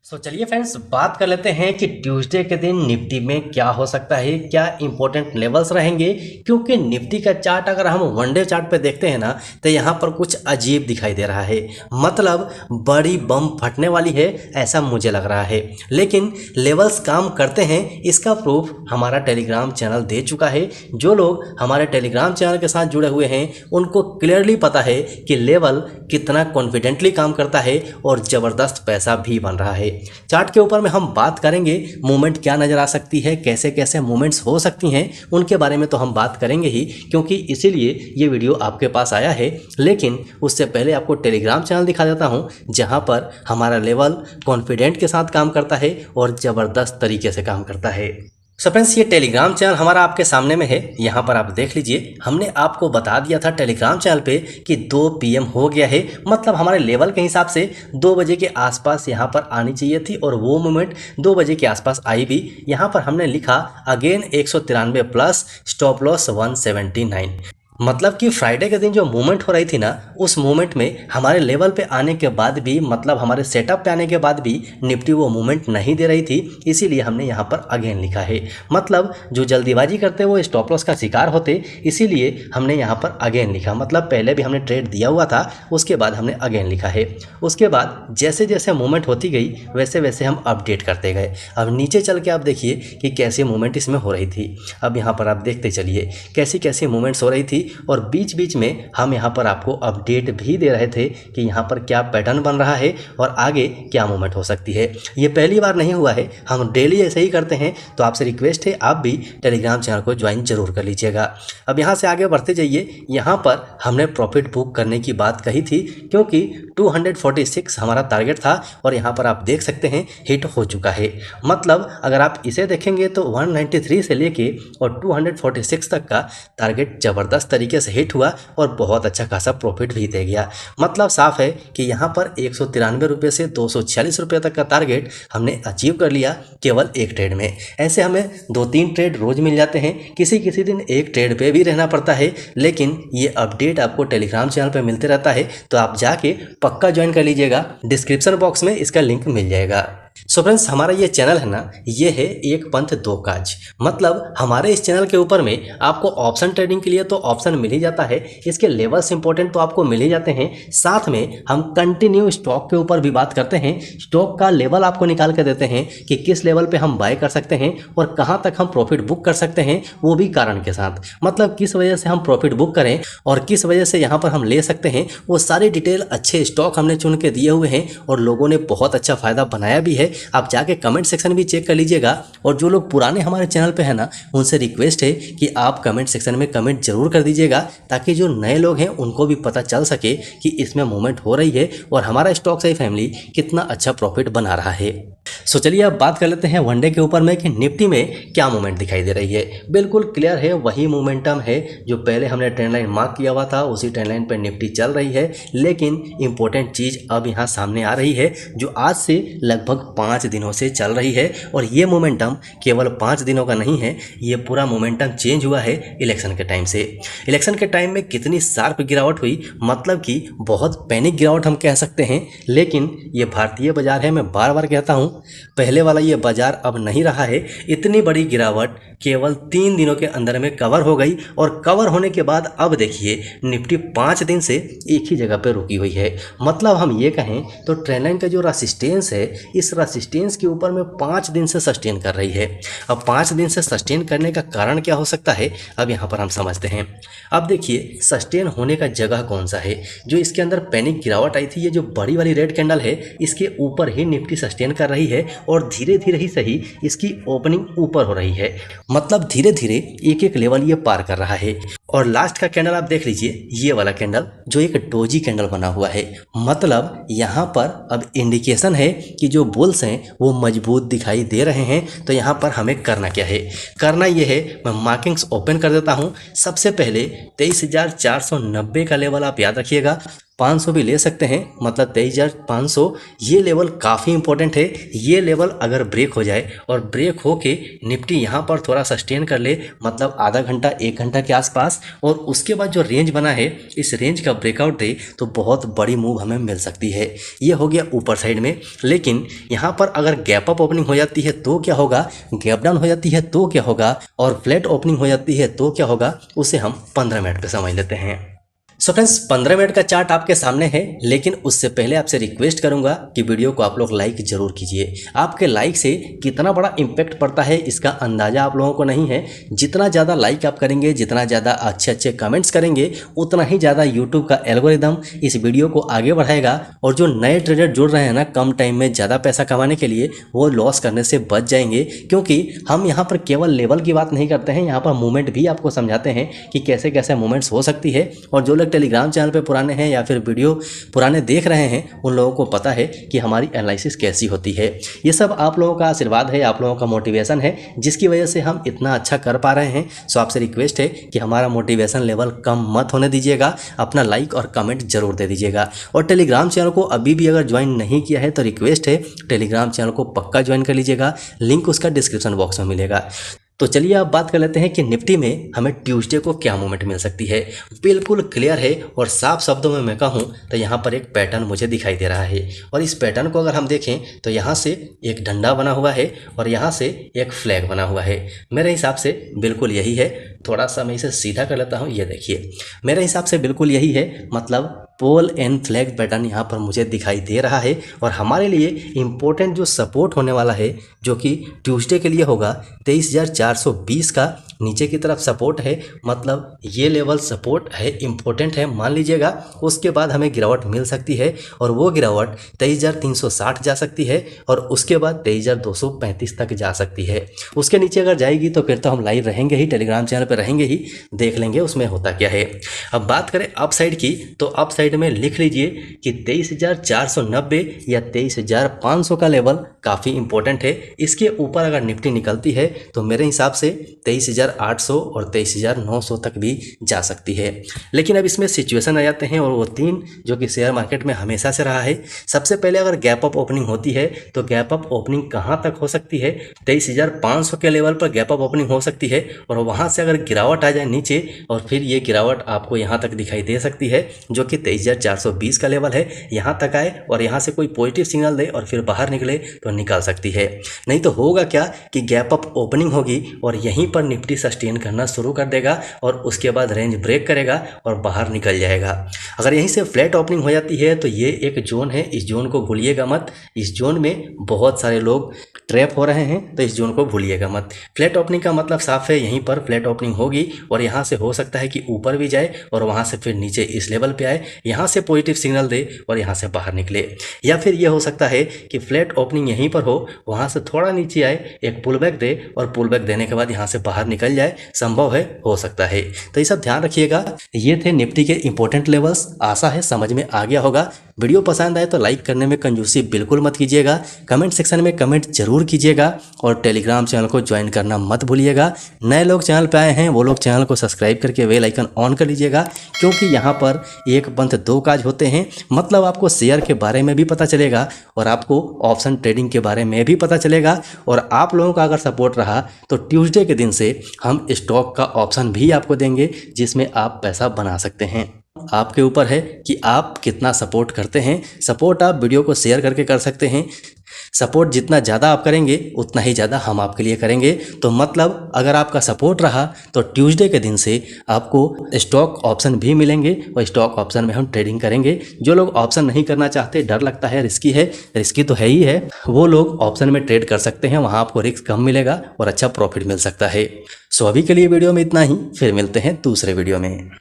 चलिए फ्रेंड्स, बात कर लेते हैं कि ट्यूसडे के दिन निफ्टी में क्या हो सकता है, क्या इंपॉर्टेंट लेवल्स रहेंगे। क्योंकि निफ्टी का चार्ट अगर हम वनडे चार्ट पे देखते हैं ना, तो यहाँ पर कुछ अजीब दिखाई दे रहा है। मतलब बड़ी बम फटने वाली है, ऐसा मुझे लग रहा है। लेकिन लेवल्स काम करते हैं, इसका प्रूफ हमारा टेलीग्राम चैनल दे चुका है। जो लोग हमारे टेलीग्राम चैनल के साथ जुड़े हुए हैं उनको क्लियरली पता है कि लेवल कितना कॉन्फिडेंटली काम करता है और ज़बरदस्त पैसा भी बन रहा है। चार्ट के ऊपर में हम बात करेंगे, मूवमेंट क्या नज़र आ सकती है, कैसे कैसे मूवमेंट्स हो सकती हैं, उनके बारे में तो हम बात करेंगे ही, क्योंकि इसीलिए ये वीडियो आपके पास आया है। लेकिन उससे पहले आपको टेलीग्राम चैनल दिखा देता हूं, जहां पर हमारा लेवल कॉन्फिडेंट के साथ काम करता है और ज़बरदस्त तरीके से काम करता है। फ्रेंड्स, ये टेलीग्राम चैनल हमारा आपके सामने में है। यहाँ पर आप देख लीजिए, हमने आपको बता दिया था टेलीग्राम चैनल पे कि 2 PM हो गया है। मतलब हमारे लेवल के हिसाब से 2 बजे के आसपास यहाँ पर आनी चाहिए थी और वो मूवमेंट 2 बजे के आसपास आई भी। यहाँ पर हमने लिखा अगेन 193 प्लस, स्टॉप लॉस 179। मतलब कि फ्राइडे के दिन जो मूवमेंट हो रही थी ना, उस मूवमेंट में हमारे लेवल पे आने के बाद भी, मतलब हमारे सेटअप पे आने के बाद भी निफ्टी वो मूवमेंट नहीं दे रही थी। इसीलिए हमने यहाँ पर अगेन लिखा है। मतलब जो जल्दीबाजी करते वो स्टॉप लॉस का शिकार होते, इसीलिए हमने यहाँ पर अगेन लिखा। मतलब पहले भी हमने ट्रेड दिया हुआ था, उसके बाद हमने अगेन लिखा है। उसके बाद जैसे जैसे मूवमेंट होती गई वैसे वैसे हम अपडेट करते गए। अब नीचे चल के आप देखिए कि कैसी मूवमेंट इसमें हो रही थी। अब यहाँ पर आप देखते चलिए कैसी कैसी मूवमेंट्स हो रही थी, और बीच बीच में हम यहाँ पर आपको अपडेट भी दे रहे थे कि यहाँ पर क्या पैटर्न बन रहा है और आगे क्या मूवमेंट हो सकती है। ये पहली बार नहीं हुआ है, हम डेली ऐसे ही करते हैं। तो आपसे रिक्वेस्ट है, आप भी टेलीग्राम चैनल को ज्वाइन जरूर कर लीजिएगा। अब यहाँ से आगे बढ़ते जाइए। यहाँ पर हमने प्रॉफिट बुक करने की बात कही थी, क्योंकि 246 हमारा टारगेट था और यहाँ पर आप देख सकते हैं हिट हो चुका है। मतलब अगर आप इसे देखेंगे तो 193 से लेके और 246 तक का टारगेट ज़बरदस्त तरीके से हिट हुआ और बहुत अच्छा खासा प्रॉफिट भी दे गया। मतलब साफ है कि यहाँ पर 193 रुपये से 246 रुपये तक का टारगेट हमने अचीव कर लिया केवल एक ट्रेड में। ऐसे हमें 2-3 ट्रेड रोज मिल जाते हैं, किसी किसी दिन एक ट्रेड पे भी रहना पड़ता है। लेकिन ये अपडेट आपको टेलीग्राम चैनल पे मिलते रहता है, तो आप जाके पक्का ज्वाइन कर लीजिएगा। डिस्क्रिप्शन बॉक्स में इसका लिंक मिल जाएगा। फ्रेंड्स, हमारा ये चैनल है ना, ये है एक पंथ दो काज। मतलब हमारे इस चैनल के ऊपर में आपको ऑप्शन ट्रेडिंग के लिए तो ऑप्शन मिल ही जाता है, इसके लेवल्स इंपॉर्टेंट तो आपको मिल ही जाते हैं। साथ में हम कंटिन्यू स्टॉक के ऊपर भी बात करते हैं। स्टॉक का लेवल आपको निकाल के देते हैं कि किस लेवल पे हम बाय कर सकते हैं और कहाँ तक हम प्रॉफिट बुक कर सकते हैं, वो भी कारण के साथ। मतलब किस वजह से हम प्रॉफिट बुक करें और किस वजह से यहाँ पर हम ले सकते हैं, वो सारी डिटेल अच्छे स्टॉक हमने चुन के दिए हुए हैं और लोगों ने बहुत अच्छा फायदा बनाया भी है। आप जाके कमेंट सेक्शन भी चेक कर लीजिएगा। और जो लोग पुराने हमारे चैनल पे हैं ना, उनसे रिक्वेस्ट है कि आप कमेंट सेक्शन में कमेंट जरूर कर दीजिएगा, ताकि जो नए लोग हैं उनको भी पता चल सके कि इसमें मूवमेंट हो रही है और हमारा स्टॉक सही फैमिली कितना अच्छा प्रॉफिट बना रहा है। चलिए अब बात कर लेते हैं वनडे के ऊपर में कि निफ्टी में क्या मूवमेंट दिखाई दे रही है। बिल्कुल क्लियर है, वही मोमेंटम है जो पहले हमने ट्रेंड लाइन मार्क किया हुआ था, उसी ट्रेंड लाइन पर निफ्टी चल रही है। लेकिन इंपॉर्टेंट चीज़ अब यहाँ सामने आ रही है, जो आज से लगभग 5 दिनों से चल रही है। और ये मोमेंटम केवल 5 दिनों का नहीं है, ये पूरा मोमेंटम चेंज हुआ है इलेक्शन के टाइम से। इलेक्शन के टाइम में कितनी शार्प गिरावट हुई, मतलब कि बहुत पैनिक गिरावट हम कह सकते हैं। लेकिन ये भारतीय बाजार है, मैं बार बार कहता हूँ, पहले वाला ये बाजार अब नहीं रहा है। इतनी बड़ी गिरावट केवल 3 दिनों के अंदर में कवर हो गई, और कवर होने के बाद अब देखिए निफ्टी 5 दिन से एक ही जगह पर रुकी हुई है। मतलब हम ये कहें तो ट्रेंड लाइन का जो रेसिस्टेंस है, इस रेसिस्टेंस के ऊपर में 5 दिन से सस्टेन कर रही है। अब 5 दिन से सस्टेन करने का कारण क्या हो सकता है, अब यहाँ पर हम समझते हैं। अब देखिए सस्टेन होने का जगह कौन सा है। जो इसके अंदर पैनिक गिरावट आई थी, ये जो बड़ी वाली रेड कैंडल है, इसके ऊपर ही निफ्टी सस्टेन कर रही है और धीरे धीरे ही सही इसकी ओपनिंग ऊपर हो रही है। मतलब धीरे धीरे एक एक लेवल ये पार कर रहा है। और लास्ट का कैंडल आप देख लीजिए, ये वाला कैंडल जो एक डोजी कैंडल बना हुआ है। मतलब यहाँ पर अब इंडिकेशन है कि जो बुल्स हैं वो मजबूत दिखाई दे रहे हैं। तो यहाँ पर हमें करना क्या है, करना ये है, मैं मार्किंग्स ओपन कर देता हूँ। सबसे पहले 23,490 का लेवल आप याद रखिएगा। 23,500 भी ले सकते हैं, मतलब 23,500। ये लेवल काफ़ी इंपॉर्टेंट है। ये लेवल अगर ब्रेक हो जाए और ब्रेक हो के निफ्टी यहाँ पर थोड़ा सस्टेन कर ले, मतलब आधा घंटा 1 घंटा के आसपास, और उसके बाद जो रेंज बना है इस रेंज का ब्रेकआउट दे तो बहुत बड़ी मूव हमें मिल सकती है। ये हो गया ऊपर साइड में। लेकिन यहाँ पर अगर गैप अप ओपनिंग हो जाती है तो क्या होगा, गैप डाउन हो जाती है तो क्या होगा, और फ्लैट ओपनिंग हो जाती है तो क्या होगा, उसे हम 15 मिनट पे समझ लेते हैं। सो फ्रेंड्स, 15 मिनट का चार्ट आपके सामने है, लेकिन उससे पहले आपसे रिक्वेस्ट करूंगा कि वीडियो को आप लोग लाइक जरूर कीजिए। आपके लाइक से कितना बड़ा इम्पैक्ट पड़ता है इसका अंदाजा आप लोगों को नहीं है। जितना ज़्यादा लाइक आप करेंगे, जितना ज़्यादा अच्छे अच्छे कमेंट्स करेंगे, उतना ही ज़्यादा यूट्यूब का एल्गोरिदम इस वीडियो को आगे बढ़ाएगा, और जो नए ट्रेडर जुड़ रहे हैं ना कम टाइम में ज़्यादा पैसा कमाने के लिए, वो लॉस करने से बच जाएंगे। क्योंकि हम यहाँ पर केवल लेवल की बात नहीं करते हैं, यहाँ पर मूवमेंट भी आपको समझाते हैं कि कैसे कैसे मूवमेंट्स हो सकती है। और जो टेलीग्राम चैनल पे पुराने हैं या फिर वीडियो पुराने देख रहे हैं, उन लोगों को पता है कि हमारी एनालिसिस कैसी होती है। ये सब आप लोगों का आशीर्वाद है, आप लोगों का मोटिवेशन है, जिसकी वजह से हम इतना अच्छा कर पा रहे हैं। सो आपसे रिक्वेस्ट है कि हमारा मोटिवेशन लेवल कम मत होने दीजिएगा, अपना लाइक और कमेंट जरूर दे दीजिएगा। और टेलीग्राम चैनल को अभी भी अगर ज्वाइन नहीं किया है तो रिक्वेस्ट है, टेलीग्राम चैनल को पक्का ज्वाइन कर लीजिएगा, लिंक उसका डिस्क्रिप्शन बॉक्स में मिलेगा। तो चलिए अब बात कर लेते हैं कि निफ्टी में हमें ट्यूसडे को क्या मूवमेंट मिल सकती है। बिल्कुल क्लियर है, और साफ शब्दों में मैं कहूँ तो यहाँ पर एक पैटर्न मुझे दिखाई दे रहा है। और इस पैटर्न को अगर हम देखें तो यहाँ से एक डंडा बना हुआ है और यहाँ से एक फ्लैग बना हुआ है। मेरे हिसाब से बिल्कुल यही है। थोड़ा सा मैं इसे सीधा कर लेता हूँ, ये देखिए, मेरे हिसाब से बिल्कुल यही है, मतलब पोल एंड फ्लैग पैटर्न यहाँ पर मुझे दिखाई दे रहा है। और हमारे लिए इम्पोर्टेंट जो सपोर्ट होने वाला है, जो कि ट्यूसडे के लिए होगा 23,420 का नीचे की तरफ सपोर्ट है, मतलब ये लेवल सपोर्ट है, इम्पोर्टेंट है, मान लीजिएगा। उसके बाद हमें गिरावट मिल सकती है, और वो गिरावट 23,360 जा सकती है, और उसके बाद 23,235 तक जा सकती है। उसके नीचे अगर जाएगी तो फिर तो हम लाइव रहेंगे ही, टेलीग्राम चैनल पर रहेंगे ही, देख लेंगे उसमें होता क्या है। अब बात करें अप साइड की, तो अप साइड में लिख लीजिए कि 23,490 या 23,500 का लेवल काफ़ी इंपॉर्टेंट है। इसके ऊपर अगर निफ्टी निकलती है तो मेरे हिसाब से 23,800 और 23,900 तक भी जा सकती है। लेकिन अब इसमें सिचुएशन आ जाते हैं, और वो 3 जो कि शेयर मार्केट में हमेशा से रहा है। सबसे पहले अगर गैप अप ओपनिंग होती है तो गैप अप ओपनिंग कहाँ तक हो सकती है, 23,500 के लेवल पर गैप अप ओपनिंग हो सकती है, और वहाँ से अगर गिरावट आ जाए नीचे, और फिर ये गिरावट आपको यहाँ तक दिखाई दे सकती है, जो कि 23,420 का लेवल है, यहाँ तक आए और यहाँ से कोई पॉजिटिव सिग्नल दे और फिर बाहर निकले तो निकाल सकती है। नहीं तो होगा क्या कि गैप अप ओपनिंग होगी और यहीं पर निफ्टी सस्टेन करना शुरू कर देगा, और उसके बाद रेंज ब्रेक करेगा और बाहर निकल जाएगा। अगर यहीं से फ्लैट ओपनिंग हो जाती है तो ये एक जोन है, इस जोन को भूलिएगा मत। इस जोन में बहुत सारे लोग ट्रैप हो रहे हैं, तो इस जोन को भूलिएगा मत। फ्लैट ओपनिंग का मतलब साफ है, यहीं पर फ्लैट ओपनिंग होगी, और यहाँ से हो सकता है कि ऊपर भी जाए और वहाँ से फिर नीचे इस लेवल पे आए, यहाँ से पॉजिटिव सिग्नल दे और यहाँ से बाहर निकले। या फिर ये हो सकता है कि फ्लैट ओपनिंग यहीं पर हो, वहाँ से थोड़ा नीचे आए, एक पुल बैक दे, और पुल बैक देने के बाद यहाँ से बाहर निकल जाए, संभव है, हो सकता है। तो ये सब ध्यान रखिएगा। ये थे निफ्टी के इंपॉर्टेंट लेवल्स। आशा है समझ में आ गया होगा। वीडियो पसंद आए तो लाइक करने में कंजूसी बिल्कुल मत कीजिएगा, कमेंट सेक्शन में कमेंट जरूर कीजिएगा, और टेलीग्राम चैनल को ज्वाइन करना मत भूलिएगा। नए लोग चैनल पे आए हैं वो लोग चैनल को सब्सक्राइब करके बेल आइकन ऑन कर लीजिएगा, क्योंकि यहाँ पर एक पंथ दो काज होते हैं। मतलब आपको शेयर के बारे में भी पता चलेगा, और आपको ऑप्शन ट्रेडिंग के बारे में भी पता चलेगा। और आप लोगों का अगर सपोर्ट रहा तो ट्यूसडे के दिन से हम स्टॉक का ऑप्शन भी आपको देंगे, जिसमें आप पैसा बना सकते हैं। आपके ऊपर है कि आप कितना सपोर्ट करते हैं। सपोर्ट आप वीडियो को शेयर करके कर सकते हैं। सपोर्ट जितना ज़्यादा आप करेंगे उतना ही ज़्यादा हम आपके लिए करेंगे। तो मतलब अगर आपका सपोर्ट रहा तो ट्यूसडे के दिन से आपको स्टॉक ऑप्शन भी मिलेंगे, और स्टॉक ऑप्शन में हम ट्रेडिंग करेंगे। जो लोग ऑप्शन नहीं करना चाहते, डर लगता है, रिस्की तो है ही है, वो लोग ऑप्शन में ट्रेड कर सकते हैं। वहाँ आपको रिस्क कम मिलेगा और अच्छा प्रॉफिट मिल सकता है। सो अभी के लिए वीडियो में इतना ही, फिर मिलते हैं दूसरे वीडियो में।